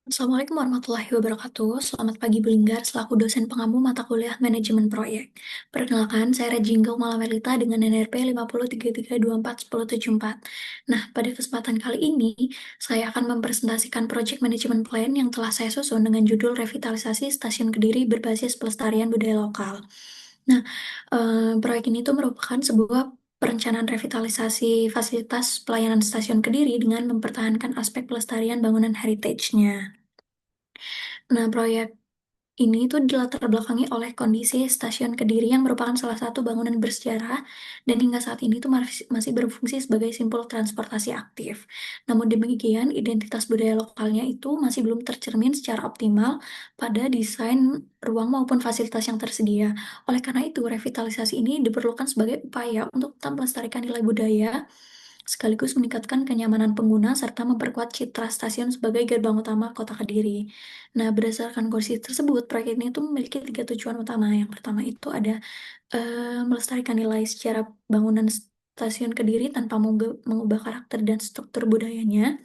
Assalamualaikum warahmatullahi wabarakatuh. Selamat pagi Bu Linggar, selaku dosen pengampu mata kuliah Manajemen Proyek. Perkenalkan, saya Rejinggo Malamelita dengan NRP 5033241074. Nah, pada kesempatan kali ini, saya akan mempresentasikan Project Management Plan yang telah saya susun dengan judul Revitalisasi Stasiun Kediri Berbasis Pelestarian Budaya Lokal. Nah, proyek ini tuh merupakan sebuah perencanaan revitalisasi fasilitas pelayanan stasiun Kediri dengan mempertahankan aspek pelestarian bangunan heritage-nya. Nah, proyek ini tuh dilatar belakangi oleh kondisi stasiun Kediri yang merupakan salah satu bangunan bersejarah dan hingga saat ini tuh masih berfungsi sebagai simpul transportasi aktif. Namun demikian, identitas budaya lokalnya itu masih belum tercermin secara optimal pada desain ruang maupun fasilitas yang tersedia. Oleh karena itu, revitalisasi ini diperlukan sebagai upaya untuk tetap melestarikan nilai budaya sekaligus meningkatkan kenyamanan pengguna serta memperkuat citra stasiun sebagai gerbang utama kota Kediri. Nah, berdasarkan kondisi tersebut, proyek ini tuh memiliki tiga tujuan utama. Yang pertama itu ada melestarikan nilai secara bangunan stasiun Kediri tanpa mengubah karakter dan struktur budayanya.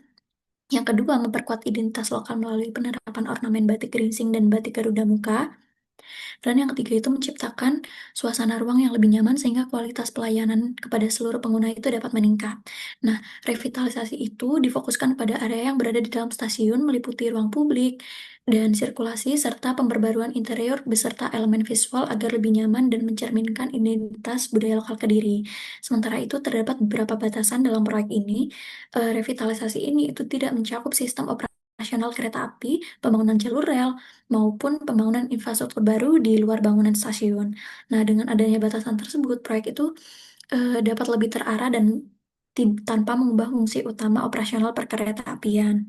Yang kedua, memperkuat identitas lokal melalui penerapan ornamen batik geringsing dan batik Garuda Muka. Dan yang ketiga itu menciptakan suasana ruang yang lebih nyaman sehingga kualitas pelayanan kepada seluruh pengguna itu dapat meningkat. Nah, revitalisasi itu difokuskan pada area yang berada di dalam stasiun meliputi ruang publik dan sirkulasi serta pemberbaruan interior beserta elemen visual agar lebih nyaman dan mencerminkan identitas budaya lokal Kediri. Sementara itu terdapat beberapa batasan dalam proyek ini. Revitalisasi ini itu tidak mencakup sistem operasional kereta api, pembangunan jalur rel, maupun pembangunan infrastruktur baru di luar bangunan stasiun. Nah, dengan adanya batasan tersebut, proyek itu dapat lebih terarah dan tanpa mengubah fungsi utama operasional perkeretaapian.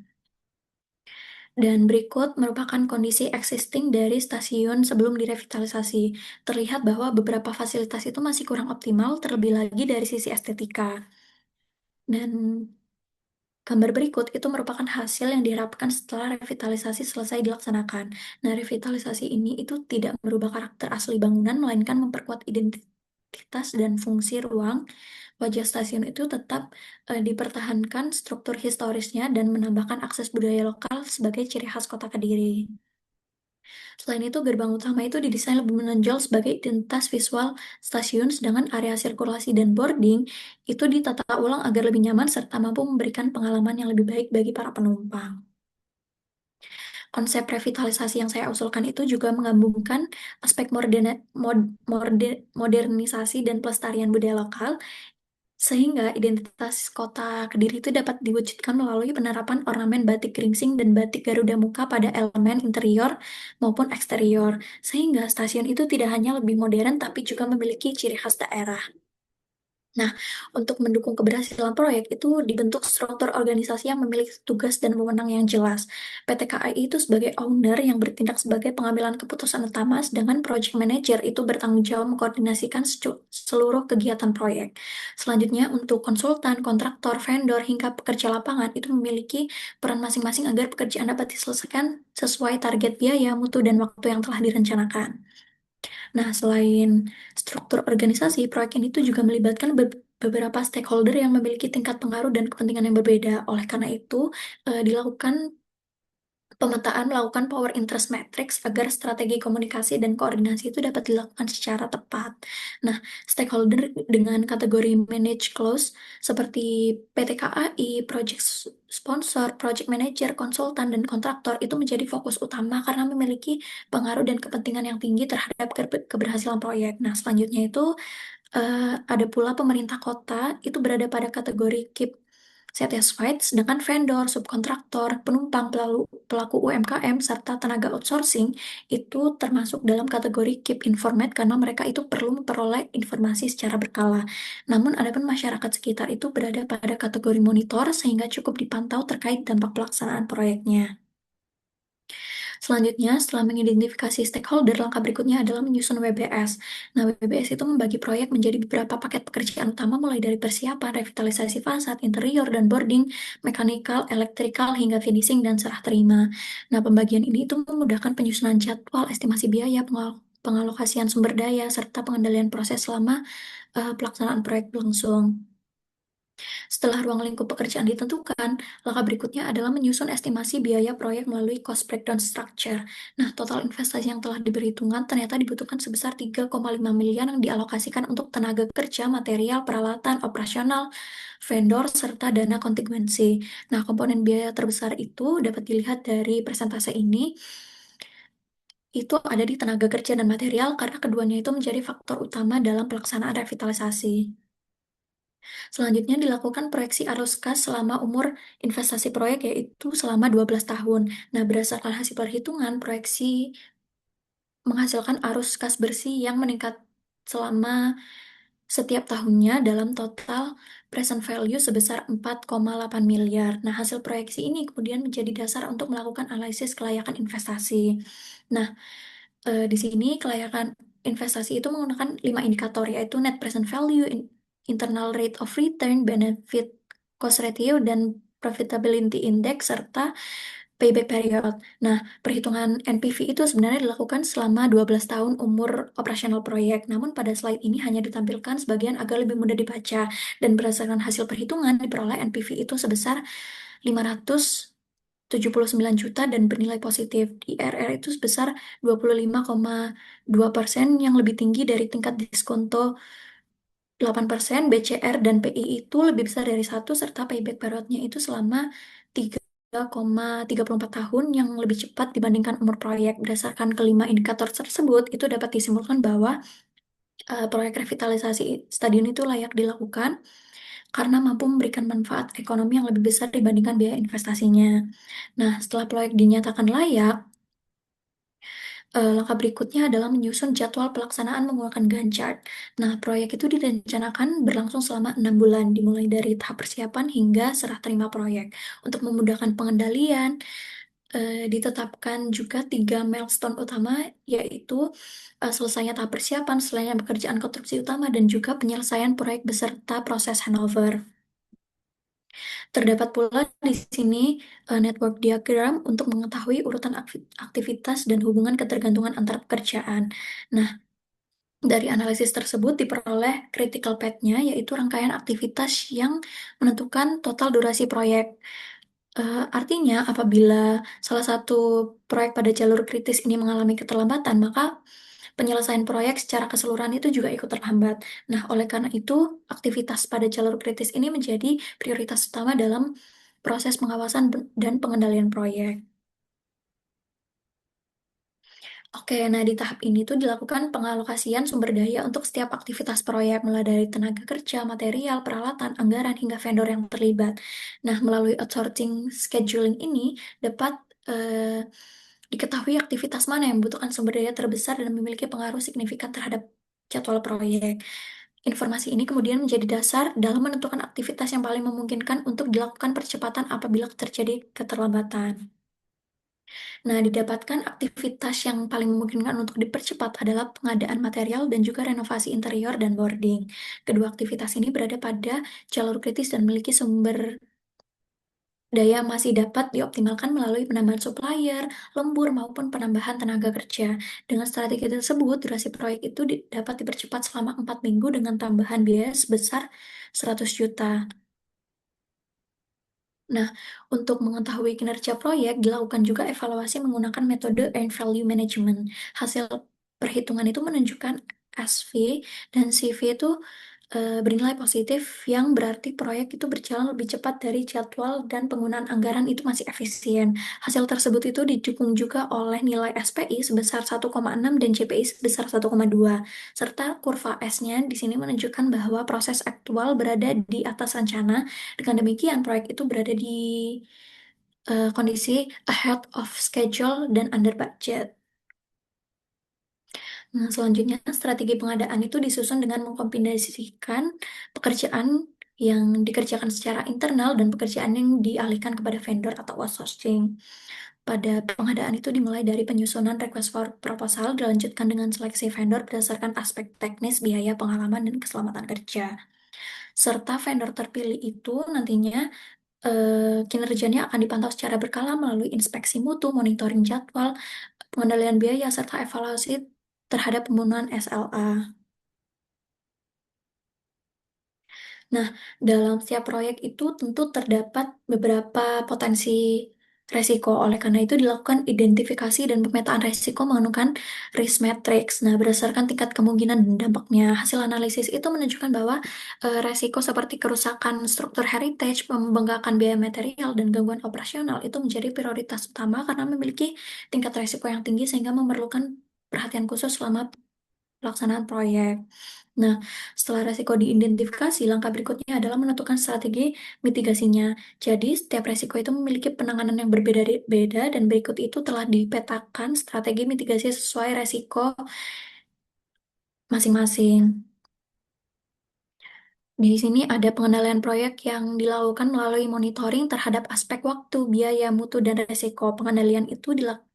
Dan berikut merupakan kondisi existing dari stasiun sebelum direvitalisasi. Terlihat bahwa beberapa fasilitas itu masih kurang optimal, terlebih lagi dari sisi estetika. Dan gambar berikut itu merupakan hasil yang diharapkan setelah revitalisasi selesai dilaksanakan. Nah, revitalisasi ini itu tidak merubah karakter asli bangunan, melainkan memperkuat identitas dan fungsi ruang. Wajah stasiun itu tetap dipertahankan struktur historisnya dan menambahkan akses budaya lokal sebagai ciri khas kota Kediri. Selain itu, gerbang utama itu didesain lebih menonjol sebagai identitas visual stasiun, sedangkan area sirkulasi dan boarding itu ditata ulang agar lebih nyaman serta mampu memberikan pengalaman yang lebih baik bagi para penumpang. Konsep revitalisasi yang saya usulkan itu juga menggabungkan aspek modernisasi dan pelestarian budaya lokal, sehingga identitas kota Kediri itu dapat diwujudkan melalui penerapan ornamen batik geringsing dan batik Garuda Muka pada elemen interior maupun eksterior, sehingga stasiun itu tidak hanya lebih modern tapi juga memiliki ciri khas daerah. Nah, untuk mendukung keberhasilan proyek itu dibentuk struktur organisasi yang memiliki tugas dan wewenang yang jelas. PT KAI itu sebagai owner yang bertindak sebagai pengambilan keputusan utama, sedangkan project manager itu bertanggung jawab mengkoordinasikan seluruh kegiatan proyek. Selanjutnya, untuk konsultan, kontraktor, vendor, hingga pekerja lapangan itu memiliki peran masing-masing agar pekerjaan dapat diselesaikan sesuai target biaya, mutu, dan waktu yang telah direncanakan. Nah, selain struktur organisasi, proyek ini tuh juga melibatkan beberapa stakeholder yang memiliki tingkat pengaruh dan kepentingan yang berbeda. Oleh karena itu, dilakukan pemetaan melakukan power interest matrix agar strategi komunikasi dan koordinasi itu dapat dilakukan secara tepat. Nah, stakeholder dengan kategori manage close seperti PT KAI, project sponsor, project manager, konsultan, dan kontraktor itu menjadi fokus utama karena memiliki pengaruh dan kepentingan yang tinggi terhadap keberhasilan proyek. Nah, selanjutnya itu ada pula pemerintah kota itu berada pada kategori keep satisfied, sedangkan vendor, subkontraktor, penumpang, pelaku UMKM, serta tenaga outsourcing itu termasuk dalam kategori keep informed karena mereka itu perlu memperoleh informasi secara berkala. Namun, adapun masyarakat sekitar itu berada pada kategori monitor sehingga cukup dipantau terkait dampak pelaksanaan proyeknya. Selanjutnya, setelah mengidentifikasi stakeholder, langkah berikutnya adalah menyusun WBS. Nah, WBS itu membagi proyek menjadi beberapa paket pekerjaan utama mulai dari persiapan, revitalisasi fasad, interior, dan boarding, mekanikal, elektrikal, hingga finishing dan serah terima. Nah, pembagian ini itu memudahkan penyusunan jadwal, estimasi biaya, pengalokasian sumber daya, serta pengendalian proses selama pelaksanaan proyek berlangsung. Setelah ruang lingkup pekerjaan ditentukan, langkah berikutnya adalah menyusun estimasi biaya proyek melalui cost breakdown structure. Nah, total investasi yang telah diperhitungkan ternyata dibutuhkan sebesar 3,5 miliar yang dialokasikan untuk tenaga kerja, material, peralatan, operasional, vendor, serta dana kontingensi. Nah, komponen biaya terbesar itu dapat dilihat dari persentase ini, itu ada di tenaga kerja dan material karena keduanya itu menjadi faktor utama dalam pelaksanaan revitalisasi. Selanjutnya dilakukan proyeksi arus kas selama umur investasi proyek yaitu selama 12 tahun. Nah, berdasarkan hasil perhitungan, proyeksi menghasilkan arus kas bersih yang meningkat selama setiap tahunnya dalam total present value sebesar 4,8 miliar. Nah, hasil proyeksi ini kemudian menjadi dasar untuk melakukan analisis kelayakan investasi. Nah, di sini kelayakan investasi itu menggunakan 5 indikator yaitu net present value, internal rate of return, benefit cost ratio, dan profitability index serta payback period. Nah, perhitungan NPV itu sebenarnya dilakukan selama 12 tahun umur operasional proyek. Namun pada slide ini hanya ditampilkan sebagian agar lebih mudah dibaca dan berdasarkan hasil perhitungan diperoleh NPV itu sebesar 579 juta dan bernilai positif. IRR itu sebesar 25,2% yang lebih tinggi dari tingkat diskonto 8%, BCR dan PI itu lebih besar dari satu serta payback periodnya itu selama 3,34 tahun yang lebih cepat dibandingkan umur proyek. Berdasarkan kelima indikator tersebut, itu dapat disimpulkan bahwa proyek revitalisasi stadion itu layak dilakukan karena mampu memberikan manfaat ekonomi yang lebih besar dibandingkan biaya investasinya. Nah, setelah proyek dinyatakan layak, langkah berikutnya adalah menyusun jadwal pelaksanaan menggunakan Gantt chart. Nah, proyek itu direncanakan berlangsung selama 6 bulan, dimulai dari tahap persiapan hingga serah terima proyek. Untuk memudahkan pengendalian, ditetapkan juga 3 milestone utama, yaitu selesainya tahap persiapan, selesainya pekerjaan konstruksi utama, dan juga penyelesaian proyek beserta proses handover. Terdapat pula di sini network diagram untuk mengetahui urutan aktivitas dan hubungan ketergantungan antar pekerjaan. Nah, dari analisis tersebut diperoleh critical path-nya, yaitu rangkaian aktivitas yang menentukan total durasi proyek. Artinya, apabila salah satu proyek pada jalur kritis ini mengalami keterlambatan, maka penyelesaian proyek secara keseluruhan itu juga ikut terhambat. Nah, oleh karena itu, aktivitas pada jalur kritis ini menjadi prioritas utama dalam proses pengawasan dan pengendalian proyek. Oke, nah di tahap ini tuh dilakukan pengalokasian sumber daya untuk setiap aktivitas proyek, mulai dari tenaga kerja, material, peralatan, anggaran, hingga vendor yang terlibat. Nah, melalui outsourcing scheduling ini dapat diketahui aktivitas mana yang membutuhkan sumber daya terbesar dan memiliki pengaruh signifikan terhadap jadwal proyek. Informasi ini kemudian menjadi dasar dalam menentukan aktivitas yang paling memungkinkan untuk dilakukan percepatan apabila terjadi keterlambatan. Nah, didapatkan aktivitas yang paling memungkinkan untuk dipercepat adalah pengadaan material dan juga renovasi interior dan boarding. Kedua aktivitas ini berada pada jalur kritis dan memiliki sumber daya masih dapat dioptimalkan melalui penambahan supplier, lembur, maupun penambahan tenaga kerja. Dengan strategi tersebut, durasi proyek itu dapat dipercepat selama 4 minggu dengan tambahan biaya sebesar 100 juta. Nah, untuk mengetahui kinerja proyek, dilakukan juga evaluasi menggunakan metode Earned Value Management. Hasil perhitungan itu menunjukkan SV dan CV itu bernilai positif, yang berarti proyek itu berjalan lebih cepat dari jadwal dan penggunaan anggaran itu masih efisien. Hasil tersebut itu didukung juga oleh nilai SPI sebesar 1,6 dan JPI sebesar 1,2. Serta kurva S-nya di sini menunjukkan bahwa proses aktual berada di atas rencana. Dengan demikian, proyek itu berada di kondisi ahead of schedule dan under budget. Nah, selanjutnya, strategi pengadaan itu disusun dengan mengkombinasikan pekerjaan yang dikerjakan secara internal dan pekerjaan yang dialihkan kepada vendor atau outsourcing. Pada pengadaan itu dimulai dari penyusunan request for proposal, dilanjutkan dengan seleksi vendor berdasarkan aspek teknis, biaya, pengalaman, dan keselamatan kerja. Serta vendor terpilih itu nantinya kinerjanya akan dipantau secara berkala melalui inspeksi mutu, monitoring jadwal, pengendalian biaya, serta evaluasi terhadap pembunuhan SLA. Nah, dalam setiap proyek itu tentu terdapat beberapa potensi resiko. Oleh karena itu dilakukan identifikasi dan pemetaan resiko menggunakan risk matrix. Nah, berdasarkan tingkat kemungkinan dan dampaknya, hasil analisis itu menunjukkan bahwa resiko seperti kerusakan struktur heritage, pembengkakan biaya material, dan gangguan operasional itu menjadi prioritas utama karena memiliki tingkat resiko yang tinggi sehingga memerlukan perhatian khusus selama pelaksanaan proyek. Nah, setelah resiko diidentifikasi, langkah berikutnya adalah menentukan strategi mitigasinya. Jadi, setiap resiko itu memiliki penanganan yang berbeda-beda dan berikut itu telah dipetakan strategi mitigasi sesuai resiko masing-masing. Di sini ada pengendalian proyek yang dilakukan melalui monitoring terhadap aspek waktu, biaya, mutu, dan resiko. Pengendalian itu dilakukan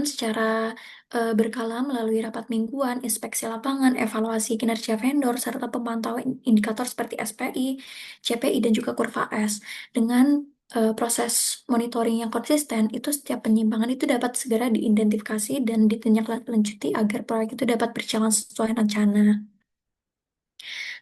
secara berkala melalui rapat mingguan, inspeksi lapangan, evaluasi kinerja vendor, serta pemantauan indikator seperti SPI, CPI, dan juga kurva S. Dengan proses monitoring yang konsisten, itu setiap penyimpangan itu dapat segera diidentifikasi dan ditindaklanjuti agar proyek itu dapat berjalan sesuai rencana.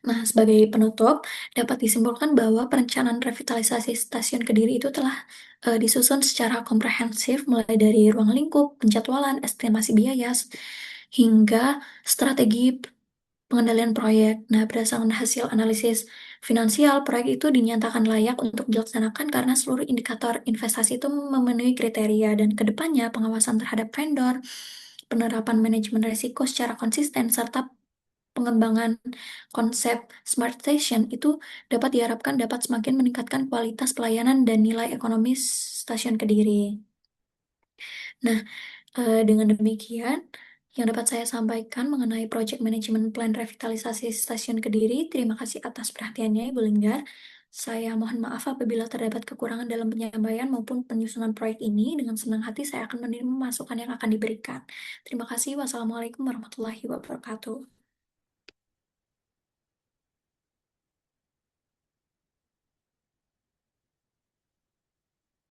Nah, sebagai penutup, dapat disimpulkan bahwa perencanaan revitalisasi stasiun Kediri itu telah disusun secara komprehensif, mulai dari ruang lingkup, penjadwalan, estimasi biaya, hingga strategi pengendalian proyek. Nah, berdasarkan hasil analisis finansial, proyek itu dinyatakan layak untuk dilaksanakan karena seluruh indikator investasi itu memenuhi kriteria dan kedepannya pengawasan terhadap vendor, penerapan manajemen risiko secara konsisten, serta pengembangan konsep Smart Station itu dapat diharapkan dapat semakin meningkatkan kualitas pelayanan dan nilai ekonomis stasiun Kediri. Nah, dengan demikian, yang dapat saya sampaikan mengenai Project Management Plan Revitalisasi Stasiun Kediri. Terima kasih atas perhatiannya, Ibu Linggar. Saya mohon maaf apabila terdapat kekurangan dalam penyampaian maupun penyusunan proyek ini. Dengan senang hati saya akan menerima masukan yang akan diberikan. Terima kasih. Wassalamualaikum warahmatullahi wabarakatuh.